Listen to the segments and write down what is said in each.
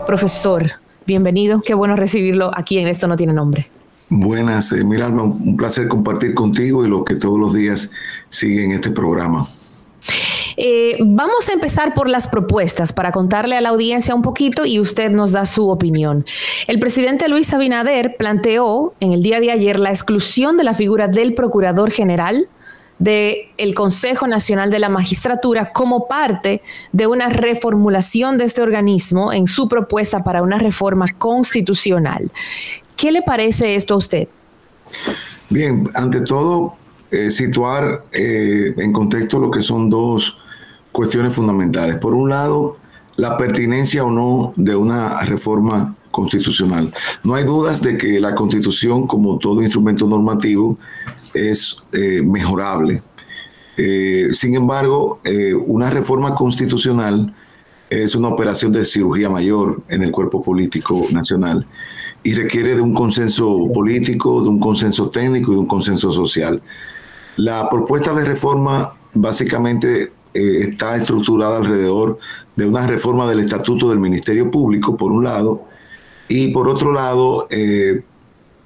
Profesor, bienvenido. Qué bueno recibirlo aquí en Esto No Tiene Nombre. Buenas, Miralba, un placer compartir contigo y los que todos los días siguen este programa. Vamos a empezar por las propuestas para contarle a la audiencia un poquito y usted nos da su opinión. El presidente Luis Abinader planteó en el día de ayer la exclusión de la figura del Procurador General del Consejo Nacional de la Magistratura como parte de una reformulación de este organismo en su propuesta para una reforma constitucional. ¿Qué le parece esto a usted? Bien, ante todo, situar en contexto lo que son dos cuestiones fundamentales. Por un lado, la pertinencia o no de una reforma constitucional. No hay dudas de que la Constitución, como todo instrumento normativo, es mejorable. Sin embargo, una reforma constitucional es una operación de cirugía mayor en el cuerpo político nacional y requiere de un consenso político, de un consenso técnico y de un consenso social. La propuesta de reforma básicamente está estructurada alrededor de una reforma del Estatuto del Ministerio Público, por un lado, y por otro lado,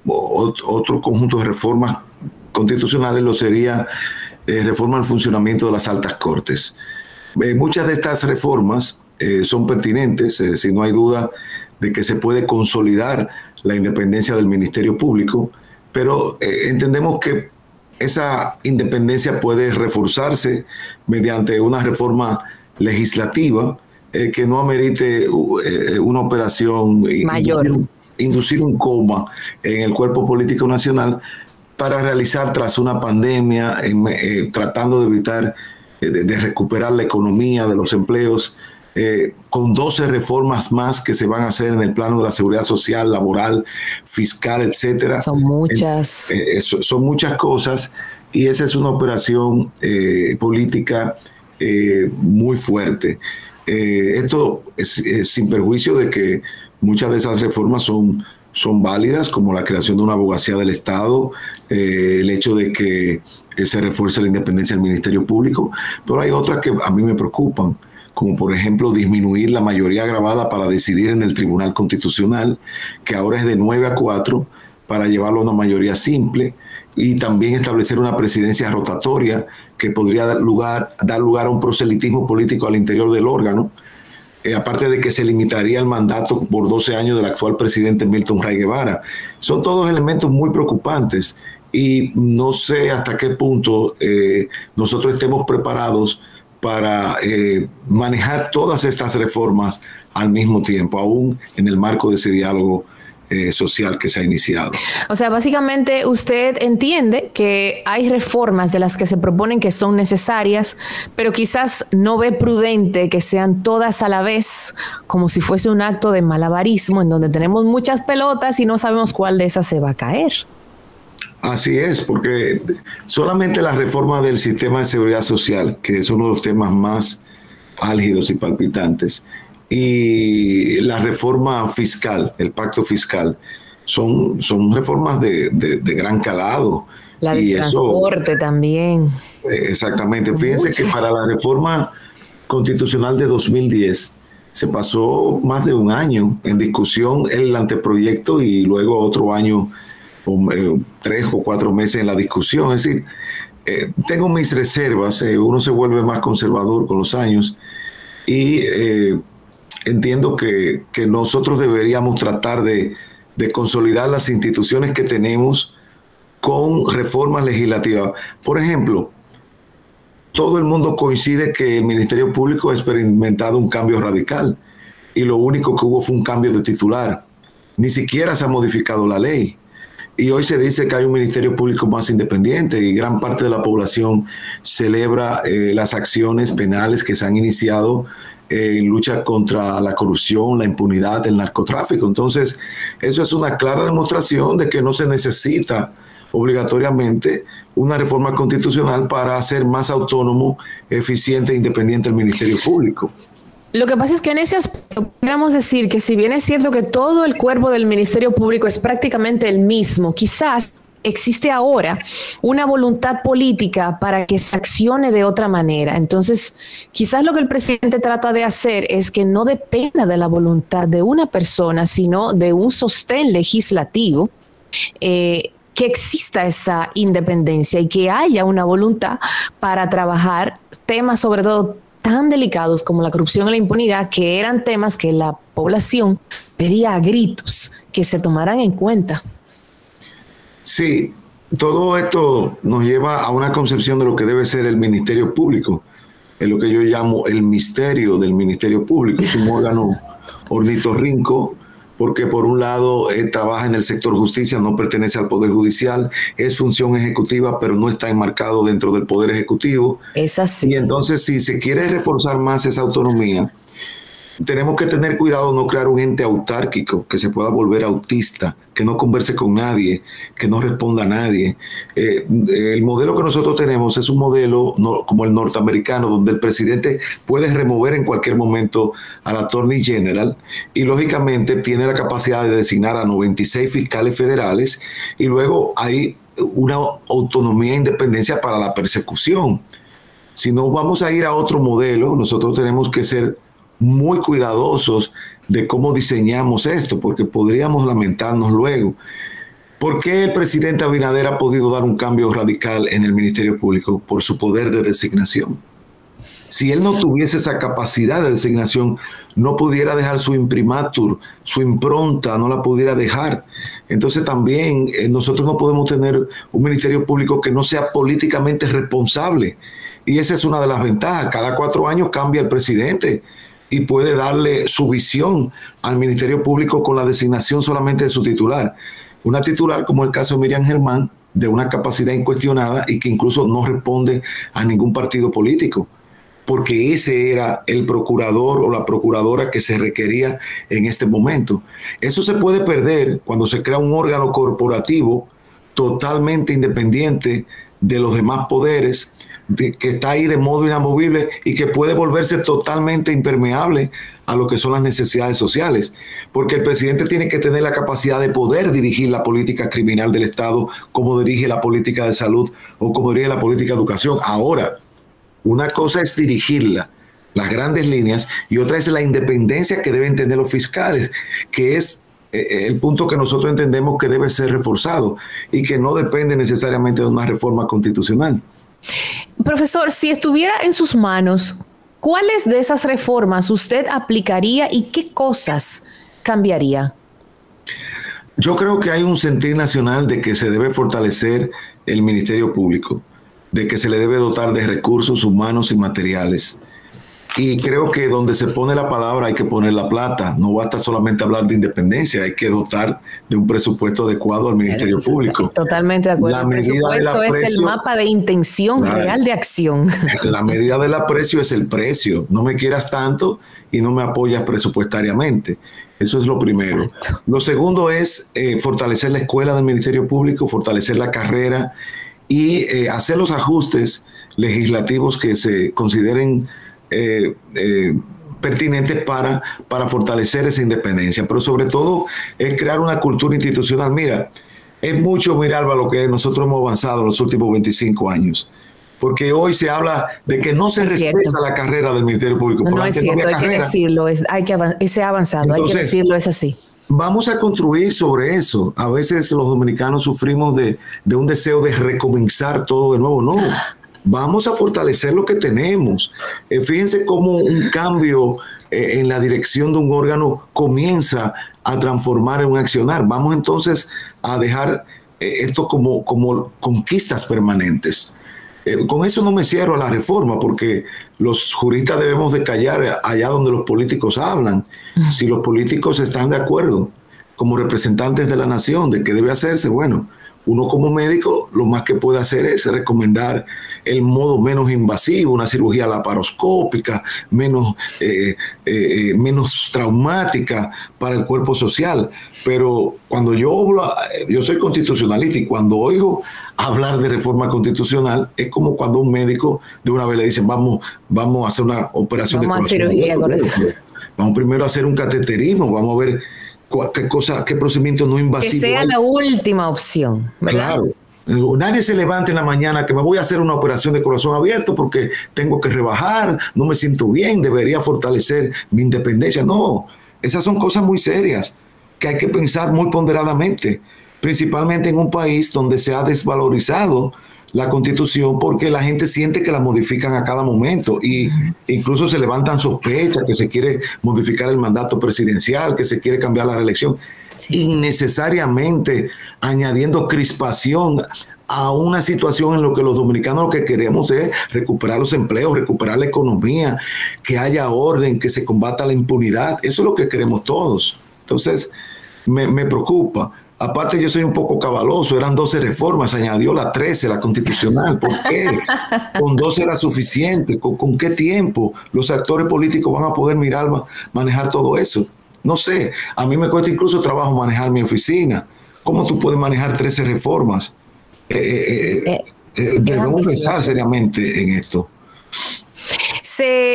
otro conjunto de reformas constitucionales lo sería reforma al funcionamiento de las altas cortes. Muchas de estas reformas son pertinentes, es decir, no hay duda de que se puede consolidar la independencia del Ministerio Público, pero entendemos que esa independencia puede reforzarse mediante una reforma legislativa que no amerite una operación mayor, inducir un coma en el cuerpo político nacional para realizar tras una pandemia, tratando de evitar, de recuperar la economía de los empleos, con 12 reformas más que se van a hacer en el plano de la seguridad social, laboral, fiscal, etcétera. Son muchas. Son muchas cosas y esa es una operación política muy fuerte. Esto es sin perjuicio de que muchas de esas reformas son válidas, como la creación de una abogacía del Estado, el hecho de que se refuerce la independencia del Ministerio Público, pero hay otras que a mí me preocupan, como por ejemplo disminuir la mayoría agravada para decidir en el Tribunal Constitucional, que ahora es de 9 a 4, para llevarlo a una mayoría simple, y también establecer una presidencia rotatoria que podría dar lugar a un proselitismo político al interior del órgano, aparte de que se limitaría el mandato por 12 años del actual presidente Milton Ray Guevara. Son todos elementos muy preocupantes y no sé hasta qué punto nosotros estemos preparados para manejar todas estas reformas al mismo tiempo, aún en el marco de ese diálogo social que se ha iniciado. O sea, básicamente usted entiende que hay reformas de las que se proponen que son necesarias, pero quizás no ve prudente que sean todas a la vez, como si fuese un acto de malabarismo en donde tenemos muchas pelotas y no sabemos cuál de esas se va a caer. Así es, porque solamente la reforma del sistema de seguridad social, que es uno de los temas más álgidos y palpitantes, y la reforma fiscal, el pacto fiscal, son reformas de gran calado. La del transporte también. Exactamente. Fíjense que para la reforma constitucional de 2010 se pasó más de un año en discusión el anteproyecto y luego otro año, 3 o 4 meses en la discusión. Es decir, tengo mis reservas, uno se vuelve más conservador con los años y entiendo que nosotros deberíamos tratar de consolidar las instituciones que tenemos con reformas legislativas. Por ejemplo, todo el mundo coincide que el Ministerio Público ha experimentado un cambio radical y lo único que hubo fue un cambio de titular. Ni siquiera se ha modificado la ley. Y hoy se dice que hay un Ministerio Público más independiente y gran parte de la población celebra las acciones penales que se han iniciado en lucha contra la corrupción, la impunidad, el narcotráfico. Entonces, eso es una clara demostración de que no se necesita obligatoriamente una reforma constitucional para hacer más autónomo, eficiente e independiente el Ministerio Público. Lo que pasa es que en ese aspecto podríamos decir que si bien es cierto que todo el cuerpo del Ministerio Público es prácticamente el mismo, quizás existe ahora una voluntad política para que se accione de otra manera. Entonces, quizás lo que el presidente trata de hacer es que no dependa de la voluntad de una persona, sino de un sostén legislativo, que exista esa independencia y que haya una voluntad para trabajar temas, sobre todo tan delicados como la corrupción y la impunidad, que eran temas que la población pedía a gritos que se tomaran en cuenta. Sí, todo esto nos lleva a una concepción de lo que debe ser el Ministerio Público, es lo que yo llamo el misterio del Ministerio Público. Es un órgano ornitorrinco, porque por un lado trabaja en el sector justicia, no pertenece al Poder Judicial, es función ejecutiva, pero no está enmarcado dentro del Poder Ejecutivo. Es así. Y entonces, si se quiere reforzar más esa autonomía, tenemos que tener cuidado de no crear un ente autárquico que se pueda volver autista, que no converse con nadie, que no responda a nadie. El modelo que nosotros tenemos es un modelo como el norteamericano, donde el presidente puede remover en cualquier momento al Attorney General y lógicamente tiene la capacidad de designar a 96 fiscales federales y luego hay una autonomía e independencia para la persecución. Si no vamos a ir a otro modelo, nosotros tenemos que ser muy cuidadosos de cómo diseñamos esto, porque podríamos lamentarnos luego. ¿Por qué el presidente Abinader ha podido dar un cambio radical en el Ministerio Público? Por su poder de designación. Si él no tuviese esa capacidad de designación, no pudiera dejar su imprimatur, su impronta, no la pudiera dejar. Entonces también nosotros no podemos tener un Ministerio Público que no sea políticamente responsable. Y esa es una de las ventajas. Cada 4 años cambia el presidente y puede darle su visión al Ministerio Público con la designación solamente de su titular. Una titular como el caso de Miriam Germán, de una capacidad incuestionada y que incluso no responde a ningún partido político, porque ese era el procurador o la procuradora que se requería en este momento. Eso se puede perder cuando se crea un órgano corporativo totalmente independiente de los demás poderes, que está ahí de modo inamovible y que puede volverse totalmente impermeable a lo que son las necesidades sociales, porque el presidente tiene que tener la capacidad de poder dirigir la política criminal del Estado, como dirige la política de salud o como dirige la política de educación. Ahora, una cosa es dirigirla, las grandes líneas, y otra es la independencia que deben tener los fiscales, que es el punto que nosotros entendemos que debe ser reforzado y que no depende necesariamente de una reforma constitucional. Profesor, si estuviera en sus manos, ¿cuáles de esas reformas usted aplicaría y qué cosas cambiaría? Yo creo que hay un sentir nacional de que se debe fortalecer el Ministerio Público, de que se le debe dotar de recursos humanos y materiales. Y creo que donde se pone la palabra hay que poner la plata. No basta solamente hablar de independencia, hay que dotar de un presupuesto adecuado al Ministerio Público. Totalmente de acuerdo. El presupuesto es el mapa de intención real de acción. La medida del aprecio es el precio. No me quieras tanto y no me apoyas presupuestariamente. Eso es lo primero. Exacto. Lo segundo es fortalecer la escuela del Ministerio Público, fortalecer la carrera y hacer los ajustes legislativos que se consideren pertinentes para fortalecer esa independencia, pero sobre todo es crear una cultura institucional. Mira, es mucho, Miralba, lo que nosotros hemos avanzado en los últimos 25 años, porque hoy se habla de que no se respeta la carrera del Ministerio Público. No es cierto, hay que decirlo, se ha avanzado. Entonces, hay que decirlo, es así. Vamos a construir sobre eso. A veces los dominicanos sufrimos de un deseo de recomenzar todo de nuevo. No. Vamos a fortalecer lo que tenemos. Fíjense cómo un cambio en la dirección de un órgano comienza a transformar en un accionar. Vamos entonces a dejar esto como conquistas permanentes. Con eso no me cierro a la reforma, porque los juristas debemos de callar allá donde los políticos hablan. Si los políticos están de acuerdo como representantes de la nación de qué debe hacerse, bueno, uno como médico lo más que puede hacer es recomendar el modo menos invasivo, una cirugía laparoscópica, menos traumática para el cuerpo social. Pero cuando yo soy constitucionalista y cuando oigo hablar de reforma constitucional, es como cuando un médico de una vez le dice vamos a hacer una operación de corazón. Vamos a cirugía. Vamos primero a hacer un cateterismo, vamos a ver qué procedimiento no invasivo. Que sea la última opción, ¿verdad? Claro. Nadie se levanta en la mañana que me voy a hacer una operación de corazón abierto porque tengo que rebajar, no me siento bien, debería fortalecer mi independencia. No, esas son cosas muy serias que hay que pensar muy ponderadamente, principalmente en un país donde se ha desvalorizado la Constitución porque la gente siente que la modifican a cada momento y incluso se levantan sospechas que se quiere modificar el mandato presidencial, que se quiere cambiar la reelección. Sí. Innecesariamente añadiendo crispación a una situación en la que los dominicanos lo que queremos es recuperar los empleos, recuperar la economía, que haya orden, que se combata la impunidad. Eso es lo que queremos todos. Entonces, me preocupa. Aparte, yo soy un poco cabaloso, eran 12 reformas, añadió la 13, la constitucional. ¿Por qué? Con 12 era suficiente. ¿Con qué tiempo los actores políticos van a poder manejar todo eso? No sé, a mí me cuesta incluso trabajo manejar mi oficina. ¿Cómo tú puedes manejar 13 reformas? Debemos pensar seriamente en esto.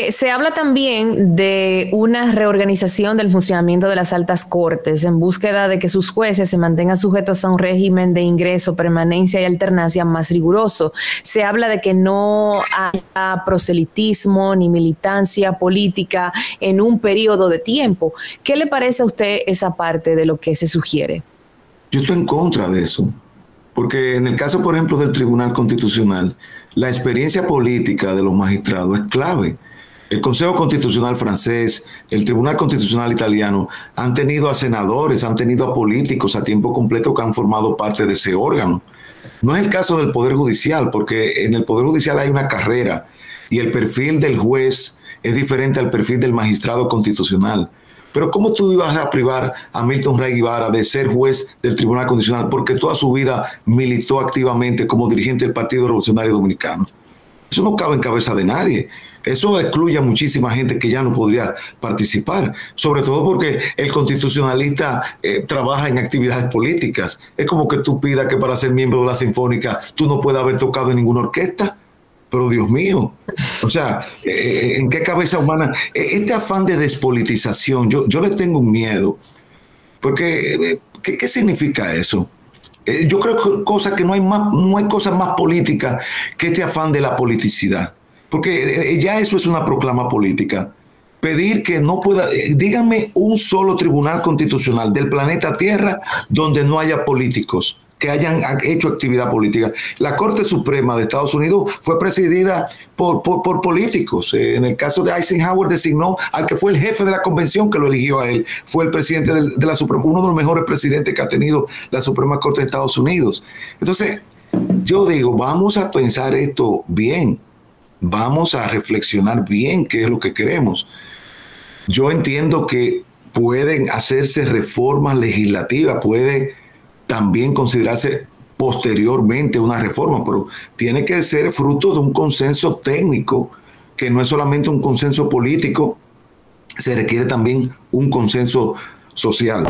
Se habla también de una reorganización del funcionamiento de las altas cortes en búsqueda de que sus jueces se mantengan sujetos a un régimen de ingreso, permanencia y alternancia más riguroso. Se habla de que no haya proselitismo ni militancia política en un periodo de tiempo. ¿Qué le parece a usted esa parte de lo que se sugiere? Yo estoy en contra de eso. Porque en el caso, por ejemplo, del Tribunal Constitucional, la experiencia política de los magistrados es clave. El Consejo Constitucional francés, el Tribunal Constitucional italiano han tenido a senadores, han tenido a políticos a tiempo completo que han formado parte de ese órgano. No es el caso del Poder Judicial, porque en el Poder Judicial hay una carrera y el perfil del juez es diferente al perfil del magistrado constitucional. Pero ¿cómo tú ibas a privar a Milton Ray Guevara de ser juez del Tribunal Constitucional porque toda su vida militó activamente como dirigente del Partido Revolucionario Dominicano? Eso no cabe en cabeza de nadie. Eso excluye a muchísima gente que ya no podría participar, sobre todo porque el constitucionalista trabaja en actividades políticas. Es como que tú pidas que para ser miembro de la Sinfónica tú no puedas haber tocado en ninguna orquesta. Pero Dios mío, o sea, ¿en qué cabeza humana? Este afán de despolitización, yo le tengo un miedo, porque ¿qué significa eso? Yo creo que no hay cosa más política que este afán de la politicidad, porque ya eso es una proclama política. Pedir que no pueda, díganme un solo tribunal constitucional del planeta Tierra donde no haya políticos que hayan hecho actividad política. La Corte Suprema de Estados Unidos fue presidida por políticos. En el caso de Eisenhower designó al que fue el jefe de la convención que lo eligió a él. Fue el presidente de la Suprema, uno de los mejores presidentes que ha tenido la Suprema Corte de Estados Unidos. Entonces, yo digo, vamos a pensar esto bien. Vamos a reflexionar bien qué es lo que queremos. Yo entiendo que pueden hacerse reformas legislativas, puede también considerarse posteriormente una reforma, pero tiene que ser fruto de un consenso técnico, que no es solamente un consenso político, se requiere también un consenso social.